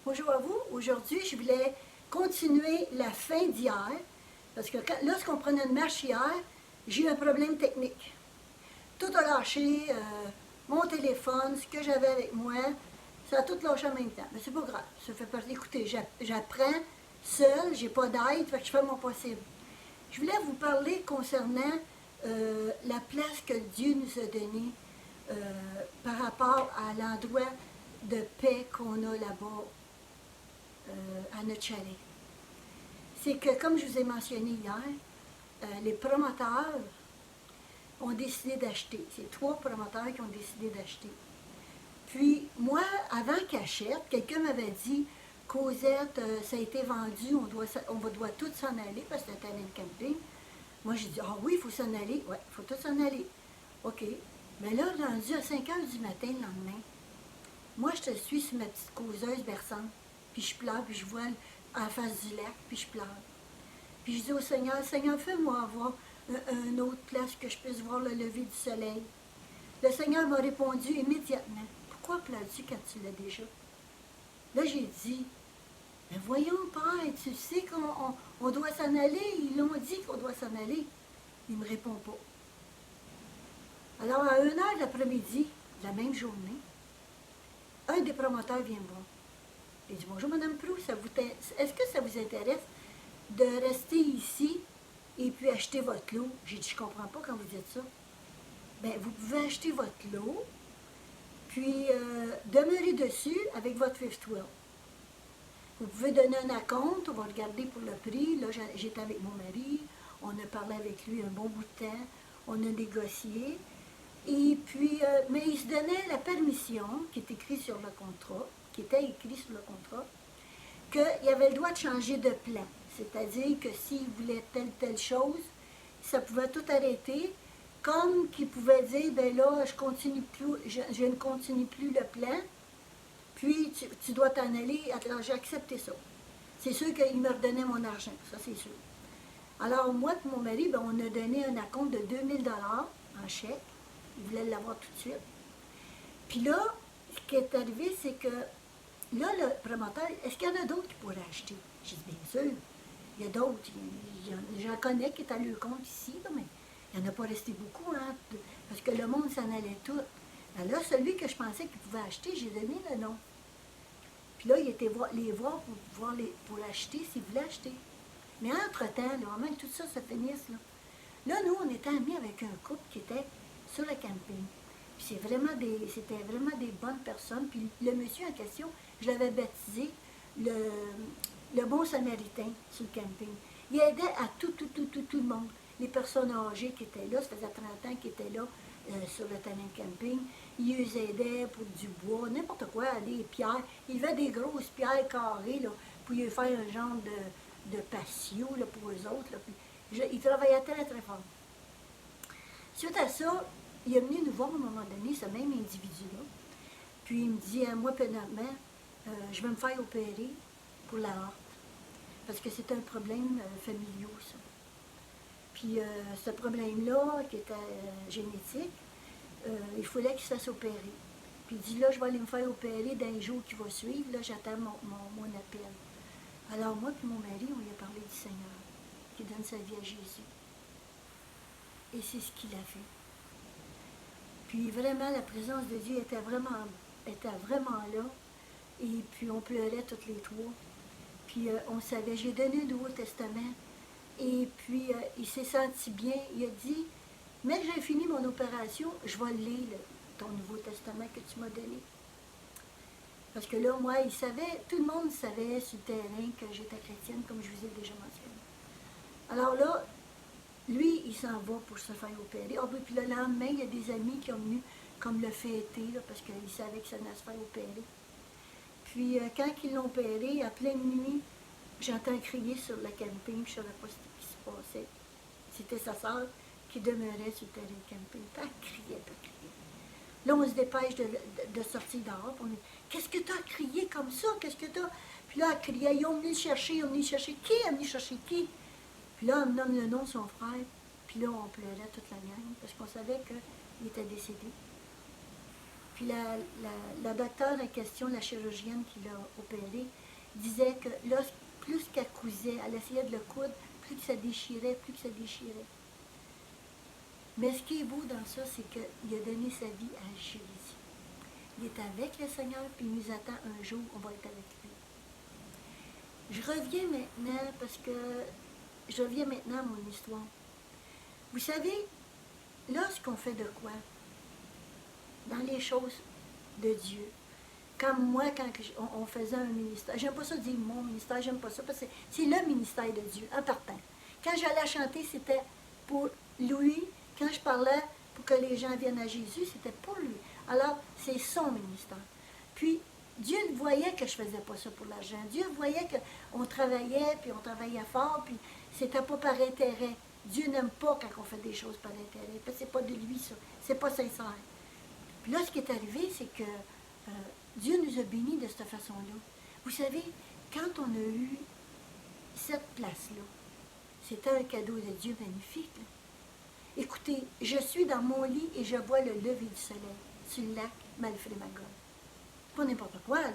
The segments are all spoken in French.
Bonjour à vous. Aujourd'hui, je voulais continuer la fin d'hier, parce que lorsqu'on prenait une marche hier, j'ai eu un problème technique. Tout a lâché, mon téléphone, ce que j'avais avec moi, ça a tout lâché en même temps. Mais c'est pas grave, ça fait partie. Écoutez, j'apprends seule, j'ai pas d'aide, fait que je fais mon possible. Je voulais vous parler concernant la place que Dieu nous a donnée par rapport à l'endroit de paix qu'on a là-bas à notre chalet. C'est que, comme je vous ai mentionné hier, les promoteurs ont décidé d'acheter. C'est 3 promoteurs qui ont décidé d'acheter. Puis, moi, avant qu'ils achètent, quelqu'un m'avait dit, Cosette, ça a été vendu, on doit tous s'en aller parce que c'était un camping. Moi, j'ai dit, ah oui, il faut s'en aller. Oui, il faut tous s'en aller. OK. Mais là, rendu à 5 heures du matin le lendemain, moi, je te suis sur ma petite causeuse berçante, puis je pleure, puis je vois en face du lac, puis je pleure. Puis je dis au Seigneur, Seigneur, fais-moi avoir une autre place que je puisse voir le lever du soleil. Le Seigneur m'a répondu immédiatement, pourquoi pleures-tu quand tu l'as déjà? Là, j'ai dit, mais voyons, Père, tu sais qu'on doit s'en aller, ils l'ont dit qu'on doit s'en aller. Il ne me répond pas. Alors, à 1 heure de l'après-midi, la même journée, un des promoteurs vient me voir. Il dit, bonjour Madame Proulx, est-ce que ça vous intéresse de rester ici et puis acheter votre lot? J'ai dit, je ne comprends pas quand vous dites ça. Bien, vous pouvez acheter votre lot, puis demeurer dessus avec votre fifth wheel. Vous pouvez donner un acompte, on va regarder pour le prix. Là, j'étais avec mon mari, on a parlé avec lui un bon bout de temps, on a négocié. Et puis, mais il se donnait la permission, qui est écrit sur le contrat, qui était écrit sur le contrat, qu'il avait le droit de changer de plan. C'est-à-dire que s'il voulait telle chose, ça pouvait tout arrêter, comme qu'il pouvait dire, ben là, je ne continue plus le plan, puis tu dois t'en aller. Alors, j'ai accepté ça. C'est sûr qu'il me redonnait mon argent, ça c'est sûr. Alors, moi et mon mari, ben, on a donné un acompte de 2000 $ en chèque. Il voulait l'avoir tout de suite. Puis là, ce qui est arrivé, c'est que là, le promoteur, est-ce qu'il y en a d'autres qui pourraient acheter? J'ai dit, bien sûr, il y a d'autres. J'en connais qui est à leur compte ici, là, mais il n'y en a pas resté beaucoup, hein, parce que le monde s'en allait tout. Alors là, celui que je pensais qu'il pouvait acheter, j'ai donné le nom. Puis là, il était les voir pour l'acheter s'ils voulaient acheter. Mais entre-temps, là, avant que tout ça se finisse, là, nous, on était amis avec un couple qui était sur le camping. Puis c'était vraiment des bonnes personnes. Puis le monsieur en question, je l'avais baptisé le bon samaritain sur le camping. Il aidait à tout le monde. Les personnes âgées qui étaient là, ça faisait 30 ans qu'ils étaient là sur le terrain de camping. Il les aidait pour du bois, n'importe quoi, des pierres. Il avait des grosses pierres carrées là, pour lui faire un genre de patio là, pour eux autres. Là. Puis, il travaillait très, très fort. Suite à ça, il est venu nous voir à un moment donné, ce même individu-là. Puis il me dit, moi, pénalement, je vais me faire opérer pour la horte. Parce que c'est un problème familial, ça. Puis ce problème-là, qui était génétique, il fallait qu'il se fasse opérer. Puis il dit, là, je vais aller me faire opérer dans les jours qui vont suivre. Là, j'attends mon appel. Alors moi et mon mari, on lui a parlé du Seigneur, qui donne sa vie à Jésus. Et c'est ce qu'il a fait. Puis vraiment, la présence de Dieu était vraiment là. Et puis on pleurait toutes les 3. Puis on savait, j'ai donné le Nouveau Testament. Et puis il s'est senti bien. Il a dit, mais j'ai fini mon opération, je vais lire ton Nouveau Testament que tu m'as donné. Parce que là, moi, tout le monde savait sur le terrain que j'étais chrétienne, comme je vous ai déjà mentionné. Alors là, lui, il s'en va pour se faire opérer. Ah, puis le lendemain, il y a des amis qui ont venu comme le fêter, là, parce qu'ils savaient que ça allait se faire opérer. Puis quand ils l'ont opéré, à pleine nuit, j'entends crier sur le camping, je ne savais pas ce qui se passait. C'était sa soeur qui demeurait sur le terrain de camping. Puis elle criait. Là, on se dépêche de sortir dehors. On dit, qu'est-ce que tu as crié comme ça? Qu'est-ce que tu as? Puis là, elle criait, ils ont venu le chercher, Qui a venu chercher qui? Puis là, on me nomme le nom de son frère. Puis là, on pleurait toute la gang parce qu'on savait qu'il était décédé. Puis la docteure en question, la chirurgienne qui l'a opéré, disait que plus qu'elle cousait, elle essayait de le coudre, plus que ça déchirait, plus que ça déchirait. Mais ce qui est beau dans ça, c'est qu'il a donné sa vie à Jésus. Il est avec le Seigneur, puis il nous attend un jour, on va être avec lui. Je reviens maintenant, parce que je reviens maintenant à mon histoire. Vous savez, lorsqu'on fait de quoi? Dans les choses de Dieu. Comme moi, quand on faisait un ministère, j'aime pas ça dire mon ministère, j'aime pas ça, parce que c'est le ministère de Dieu, en partant. Quand j'allais chanter, c'était pour lui. Quand je parlais pour que les gens viennent à Jésus, c'était pour lui. Alors, c'est son ministère. Puis, Dieu voyait que je faisais pas ça pour l'argent. Dieu voyait qu'on travaillait, puis on travaillait fort, puis c'était pas par intérêt. Dieu n'aime pas quand on fait des choses par intérêt, parce que c'est pas de lui, ça. C'est pas sincère. Puis là, ce qui est arrivé, c'est que Dieu nous a bénis de cette façon-là. Vous savez, quand on a eu cette place-là, c'était un cadeau de Dieu magnifique. Là. Écoutez, je suis dans mon lit et je vois le lever du soleil sur le lac Malfré-Magog. Pas n'importe quoi, là.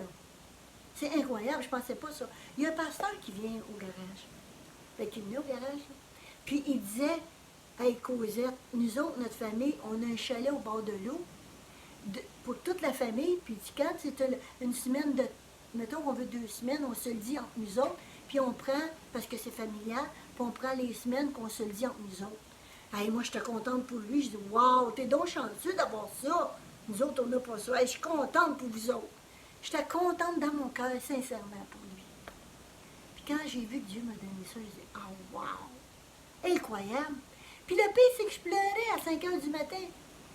C'est incroyable, je ne pensais pas ça. Il y a un pasteur qui vient au garage. Fait qu'il est venu au garage, là. Puis il disait, hey Cosette, nous autres, notre famille, on a un chalet au bord de l'eau pour toute la famille. Puis il dit, quand c'est une semaine de, mettons qu'on veut 2 semaines, on se le dit entre nous autres, puis on prend, parce que c'est familial, puis on prend les semaines qu'on se le dit entre nous autres. Hey, moi, j'étais contente pour lui. Je dis, waouh, t'es donc chanceux d'avoir ça. Nous autres, on n'a pas ça. Hey, je suis contente pour vous autres. J'étais contente dans mon cœur, sincèrement, pour lui. Puis quand j'ai vu que Dieu m'a donné ça, je dis, ah, wow, incroyable. Puis le pire, c'est que je pleurais à 5 heures du matin.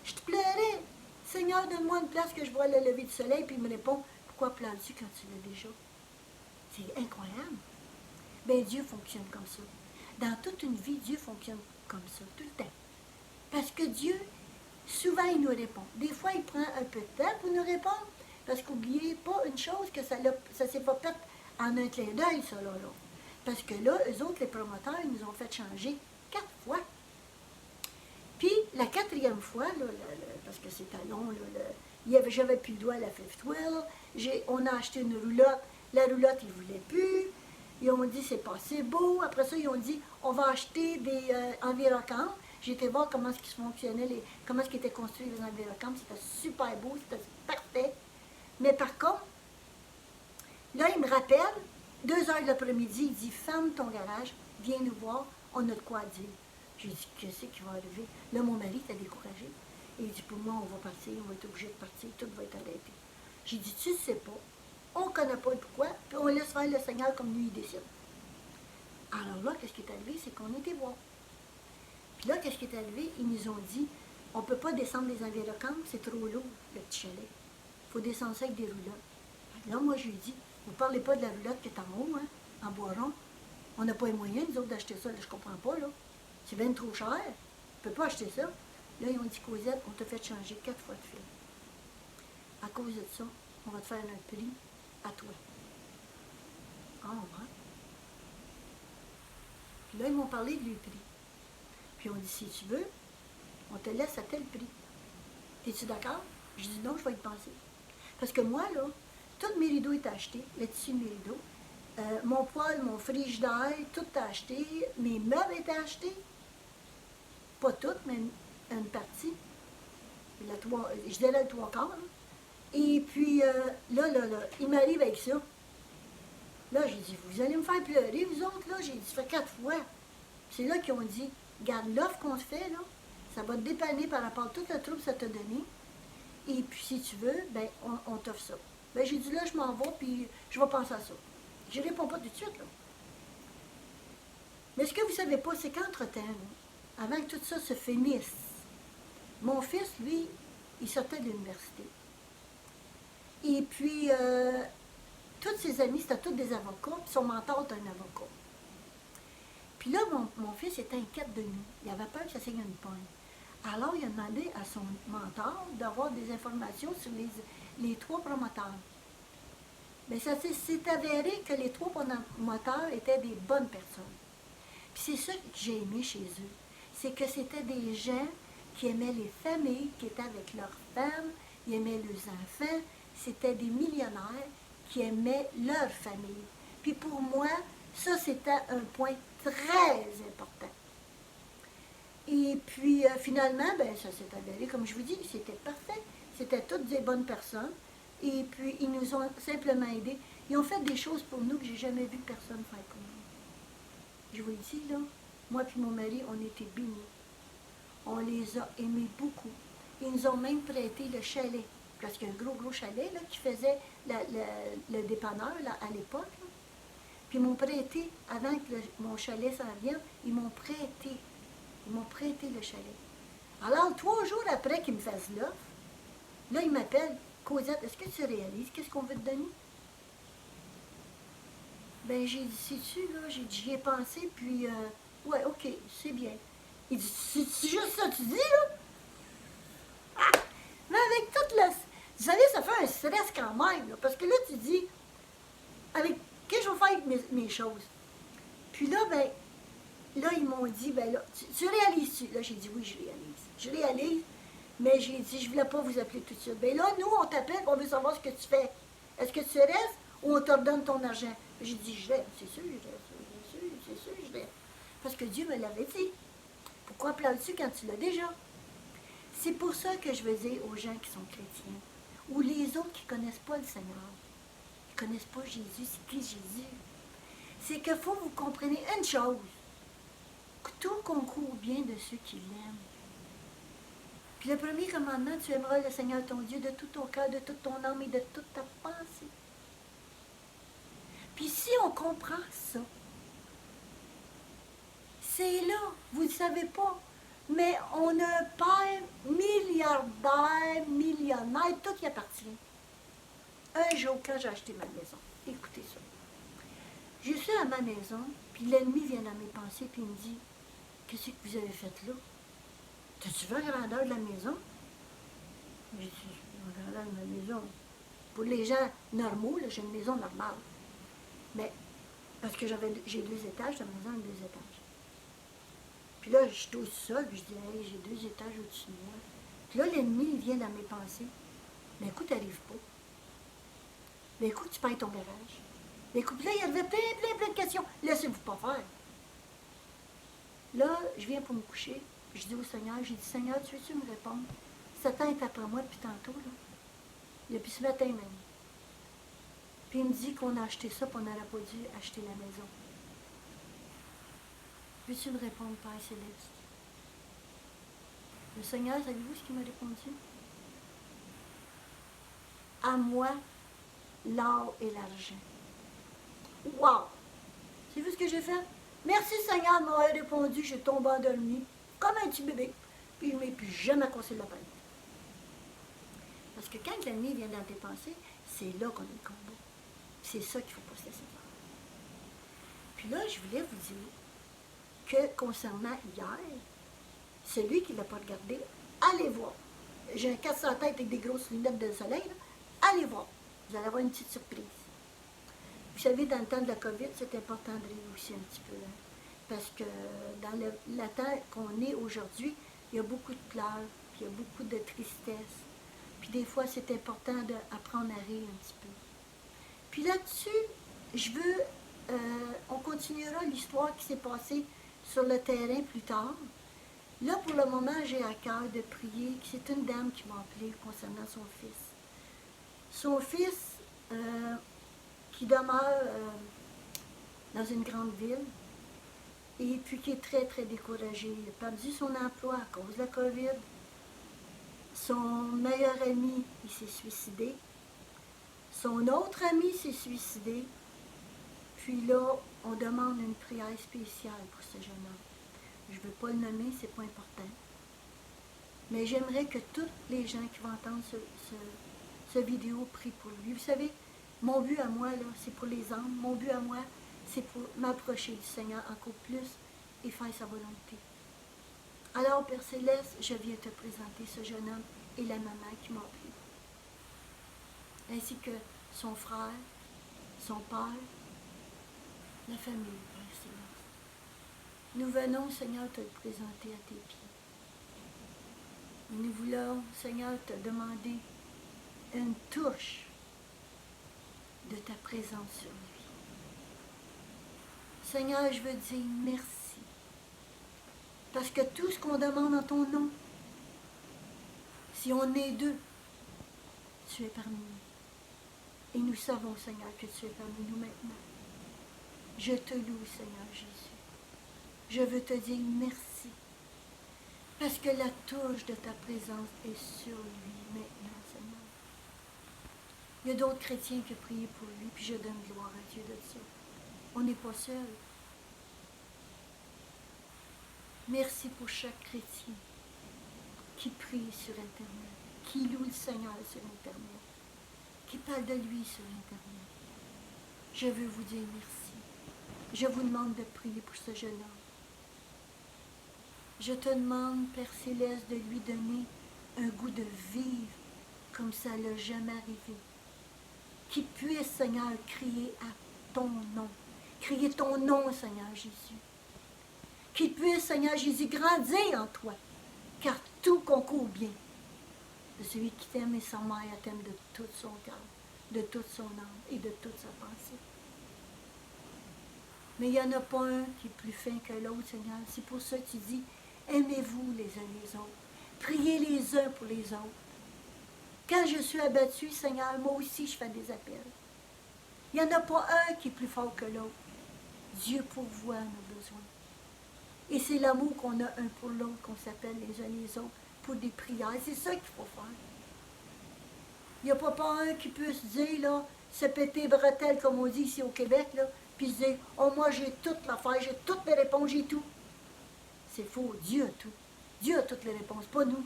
Je pleurais. Seigneur, donne-moi une place que je vois le lever du soleil. Puis il me répond, pourquoi pleures-tu quand tu l'as déjà? C'est incroyable. Bien, Dieu fonctionne comme ça. Dans toute une vie, Dieu fonctionne comme ça, tout le temps. Parce que Dieu, souvent, il nous répond. Des fois, il prend un peu de temps pour nous répondre, parce qu'oubliez pas une chose, que ça ne s'est pas fait en un clin d'œil, ça, là. Parce que là, eux autres, les promoteurs, ils nous ont fait changer 4 fois. Puis, la 4e fois, là, parce que c'était long, j'avais plus le doigt à la fifth wheel, on a acheté une roulotte, la roulotte, ils ne voulaient plus. Ils ont dit, c'est pas assez beau. Après ça, ils ont dit, on va acheter des envirocamps. J'ai été voir comment est-ce qu'ils fonctionnaient, comment est-ce qu'ils étaient construits les envirocamps. C'était super beau, c'était parfait. Mais par contre, là, il me rappelle, 2 heures de l'après-midi, il dit, ferme ton garage, viens nous voir, on a de quoi dire. J'ai dit, qu'est-ce qui va arriver? Là, mon mari était découragé. Et il dit, pour moi, on va partir, on va être obligé de partir, tout va être arrêté. J'ai dit, tu ne sais pas. On ne connaît pas le pourquoi, puis on laisse faire le Seigneur comme lui, il décide. Alors là, qu'est-ce qui est arrivé? C'est qu'on était voir. Puis là, qu'est-ce qui est arrivé? Ils nous ont dit, on ne peut pas descendre les envirocamps, c'est trop lourd, le petit chalet. Il faut descendre ça avec des roulottes. Là, moi, je lui ai dit, vous ne parlez pas de la roulotte qui est en haut, hein, en bois rond. On n'a pas les moyens, nous autres, d'acheter ça. Là, je ne comprends pas, là. C'est bien trop cher. On ne peut pas acheter ça. Là, ils ont dit, Cosette, on t'a fait changer 4 fois de fil. À cause de ça, on va te faire un prix à toi. Ah, ouais. Puis là, ils m'ont parlé du prix. Puis on dit, si tu veux, on te laisse à tel prix. Es-tu d'accord? Je dis, non, je vais y penser. Parce que moi, là, tous mes rideaux étaient achetés, le tissu de mes rideaux. Mon poêle, mon frigidaire, tout est acheté. Mes meubles étaient achetés. Pas toutes, mais une partie. Je dirais le 3/4. Là. Et puis, là, il m'arrive avec ça. Là, j'ai dit, vous allez me faire pleurer, vous autres, là. J'ai dit, ça fait 4 fois. C'est là qu'ils ont dit, regarde, l'offre qu'on te fait, là, ça va te dépanner par rapport à toute la troupe que ça t'a donné. Et puis, si tu veux, ben, on t'offre ça. Ben, j'ai dit, là, je m'en vais, puis je vais penser à ça. Je réponds pas tout de suite, là. Mais ce que vous ne savez pas, c'est qu'entre-temps, là, avant que tout ça se finisse, mon fils, lui, il sortait de l'université. Et puis, tous ses amis, c'était tous des avocats, puis son mentor était un avocat. Puis là, mon fils était inquiet de nous. Il avait peur que ça signe une pogne. Alors, il a demandé à son mentor d'avoir des informations sur les 3 promoteurs. Mais ça s'est avéré que les 3 promoteurs étaient des bonnes personnes. Puis c'est ça que j'ai aimé chez eux. C'est que c'était des gens qui aimaient les familles, qui étaient avec leurs femmes, ils aimaient leurs enfants, c'était des millionnaires qui aimaient leur famille. Puis pour moi, ça c'était un point très important. Et puis finalement, ben, ça s'est avéré, comme je vous dis, c'était parfait. C'était toutes des bonnes personnes. Et puis ils nous ont simplement aidés. Ils ont fait des choses pour nous que j'ai jamais vu personne faire pour nous. Je vous le dis là, moi et mon mari, on était bénis. On les a aimés beaucoup. Ils nous ont même prêté le chalet. Parce qu'il y a un gros chalet là, qui faisait le dépanneur là, à l'époque. Là. Puis ils m'ont prêté, avant que mon chalet s'en vienne, ils m'ont prêté le chalet. Alors, 3 jours après qu'ils me fassent l'offre, là, ils m'appellent. Cosette, est-ce que tu réalises qu'est-ce qu'on veut te donner? Ben, j'ai dit, sais-tu, là, j'ai dit, j'y ai pensé, puis, ouais, ok, c'est bien. Il dit, c'est juste ça que tu dis, là? Ah! Mais avec toute la... Vous savez, ça fait un stress quand même, là, parce que là, tu dis, avec, qu'est-ce que je vais faire avec mes choses? Puis là, ben, là, ils m'ont dit, ben là, tu réalises-tu? Là, j'ai dit, oui, je réalise. Je réalise, mais j'ai dit, je ne voulais pas vous appeler tout de suite. Ben là, nous, on t'appelle, on veut savoir ce que tu fais. Est-ce que tu restes ou on te redonne ton argent? J'ai dit, je reste, c'est sûr, je reste, c'est sûr, je reste. Parce que Dieu me l'avait dit. Pourquoi pleures-tu quand tu l'as déjà? C'est pour ça que je veux dire aux gens qui sont chrétiens, ou les autres qui ne connaissent pas le Seigneur, qui ne connaissent pas Jésus, c'est qui Jésus? C'est qu'il faut que vous compreniez une chose, que tout concourt au bien de ceux qui l'aiment. Puis le premier commandement, tu aimeras le Seigneur ton Dieu de tout ton cœur, de toute ton âme et de toute ta pensée. Puis si on comprend ça, c'est là, vous ne le savez pas, mais on a un père milliardaire, millionnaire, tout y appartient. Un jour, quand j'ai acheté ma maison, écoutez ça. Je suis à ma maison, puis l'ennemi vient dans mes pensées, puis il me dit, qu'est-ce que vous avez fait là? T'as-tu vu la grandeur de la maison? J'ai dit, la grandeur de ma maison. Pour les gens normaux, j'ai une maison normale. Mais, parce que j'ai 2 étages, la maison a 2 étages. Puis là, je suis au sol, puis je dis, hey, j'ai 2 étages au-dessus de moi. Puis là, l'ennemi, il vient dans mes pensées. Mais écoute, t'arrives pas. Mais écoute, tu payes ton garage. Mais écoute, là, il y avait plein de questions. Laissez-vous pas faire. Là, je viens pour me coucher. Je dis au Seigneur, j'ai dit, Seigneur, tu veux-tu me répondre? Satan est après moi depuis tantôt, là. Depuis ce matin même. Puis il me dit qu'on a acheté ça, puis on n'aurait pas dû acheter la maison. Veux-tu me répondre, Père Céleste? Le Seigneur, savez-vous ce qu'il m'a répondu? À moi, l'or et l'argent. Wow! Savez-vous ce que j'ai fait? Merci Seigneur de m'avoir répondu, j'ai tombé endormi, comme un petit bébé, puis je ne m'ai plus jamais cassé la tête. Parce que quand l'ennemi vient dans tes pensées, c'est là qu'on est le combat. C'est ça qu'il ne faut pas se laisser faire. Puis là, je voulais vous dire que concernant hier, celui qui ne l'a pas regardé, allez voir. J'ai un casse en tête avec des grosses lunettes de soleil, là. Allez voir. Vous allez avoir une petite surprise. Vous savez, dans le temps de la COVID, c'est important de rire aussi un petit peu. Hein, parce que dans le temps qu'on est aujourd'hui, il y a beaucoup de pleurs, puis il y a beaucoup de tristesse. Puis des fois, c'est important d'apprendre à rire un petit peu. Puis là-dessus, on continuera l'histoire qui s'est passée sur le terrain plus tard. Là, pour le moment, j'ai à cœur de prier. C'est une dame qui m'a appelé concernant son fils. Son fils, qui demeure dans une grande ville, et puis qui est très, très découragé. Il a perdu son emploi à cause de la COVID. Son meilleur ami, il s'est suicidé. Son autre ami s'est suicidé. Puis là, on demande une prière spéciale pour ce jeune homme. Je ne veux pas le nommer, c'est pas important. Mais j'aimerais que tous les gens qui vont entendre ce vidéo prient pour lui. Vous savez, mon but à moi, là, c'est pour les âmes. Mon but à moi, c'est pour m'approcher du Seigneur encore plus et faire sa volonté. Alors, Père Céleste, je viens te présenter ce jeune homme et la maman qui m'ont appelé. Ainsi que son frère, son père, la famille, Père Céleste. Nous venons, Seigneur, te le présenter à tes pieds. Nous voulons, Seigneur, te demander une touche de ta présence sur lui. Seigneur, je veux dire merci. Parce que tout ce qu'on demande en ton nom, si on est deux, tu es parmi nous. Et nous savons, Seigneur, que tu es parmi nous maintenant. Je te loue, Seigneur Jésus. Je veux te dire merci. Parce que la touche de ta présence est sur lui maintenant, Seigneur. Il y a d'autres chrétiens qui prient pour lui, puis je donne gloire à Dieu de ça. On n'est pas seul. Merci pour chaque chrétien qui prie sur Internet, qui loue le Seigneur sur Internet, qui parle de lui sur Internet. Je veux vous dire merci. Je vous demande de prier pour ce jeune homme. Je te demande, Père Céleste, de lui donner un goût de vivre comme ça ne l'a jamais arrivé. Qu'il puisse, Seigneur, crier à ton nom. Crier ton nom, Seigneur Jésus. Qu'il puisse, Seigneur Jésus, grandir en toi, car tout concourt bien de celui qui t'aime et sa mère t'aime de tout son cœur, de toute son âme et de toute sa pensée. Mais il n'y en a pas un qui est plus fin que l'autre, Seigneur. C'est pour ça que tu dis, aimez-vous les uns les autres. Priez les uns pour les autres. Quand je suis abattue, Seigneur, moi aussi je fais des appels. Il n'y en a pas un qui est plus fort que l'autre. Dieu pourvoit nos besoins. Et c'est l'amour qu'on a un pour l'autre, qu'on s'appelle les uns les autres, pour des prières. C'est ça qu'il faut faire. Il n'y a pas un qui peut se dire, là, se péter bretelles, comme on dit ici au Québec, là, puis se dire, oh, moi j'ai toute l'affaire, j'ai toutes les réponses, j'ai tout. C'est faux. Dieu a tout. Dieu a toutes les réponses, pas nous.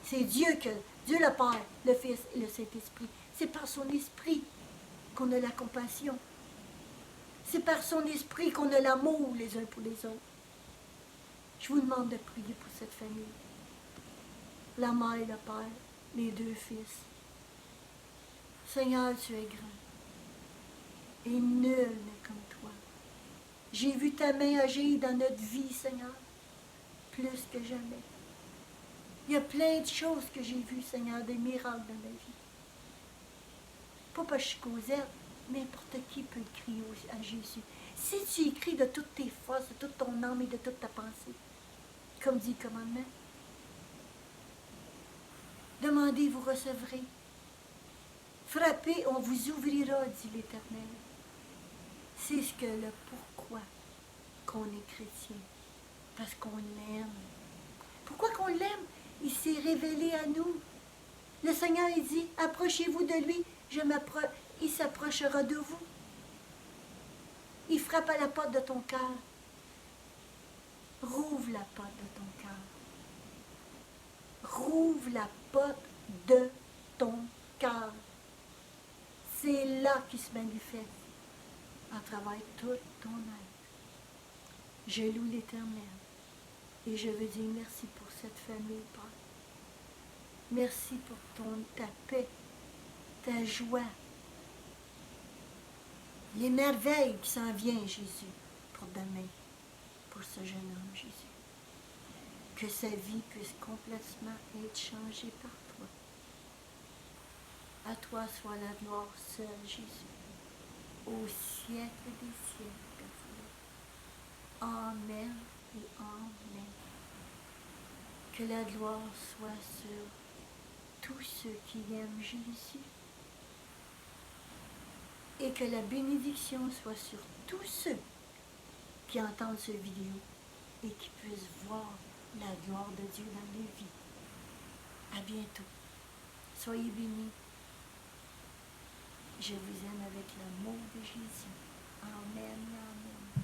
C'est Dieu le Père, le Fils et le Saint-Esprit. C'est par son esprit qu'on a la compassion. C'est par son esprit qu'on a l'amour les uns pour les autres. Je vous demande de prier pour cette famille. La mère et le père, les deux fils. Seigneur, tu es grand. Et nul n'est comme toi. J'ai vu ta main agir dans notre vie, Seigneur, plus que jamais. Il y a plein de choses que j'ai vues, Seigneur, des miracles dans ma vie. Pas parce que je suis Cosette, n'importe qui peut le crier à Jésus. Si tu écris de toutes tes forces, de toute ton âme et de toute ta pensée, comme dit le commandement, demandez, vous recevrez. Frappez, on vous ouvrira, dit l'Éternel. C'est ce que le pourquoi qu'on est chrétien. Parce qu'on l'aime. Pourquoi qu'on l'aime? Il s'est révélé à nous. Le Seigneur, il dit, approchez-vous de lui, il s'approchera de vous. Il frappe à la porte de ton cœur. Rouvre la porte de ton cœur. Rouvre la porte de ton cœur. C'est là qu'il se manifeste à travers tout ton être. Je loue l'Éternel et je veux dire merci pour cette famille, Père. Merci pour ta paix, ta joie, les merveilles qui s'en viennent, Jésus, pour demain, pour ce jeune homme, Jésus. Que sa vie puisse complètement être changée par toi. À toi soit la gloire seule, Jésus, au siècle des siècles. Amen et amen. Que la gloire soit sur tous ceux qui aiment Jésus. Et que la bénédiction soit sur tous ceux qui entendent cette vidéo et qui puissent voir la gloire de Dieu dans leur vie. À bientôt. Soyez bénis. Je vous aime avec l'amour de Jésus. Amen, amen.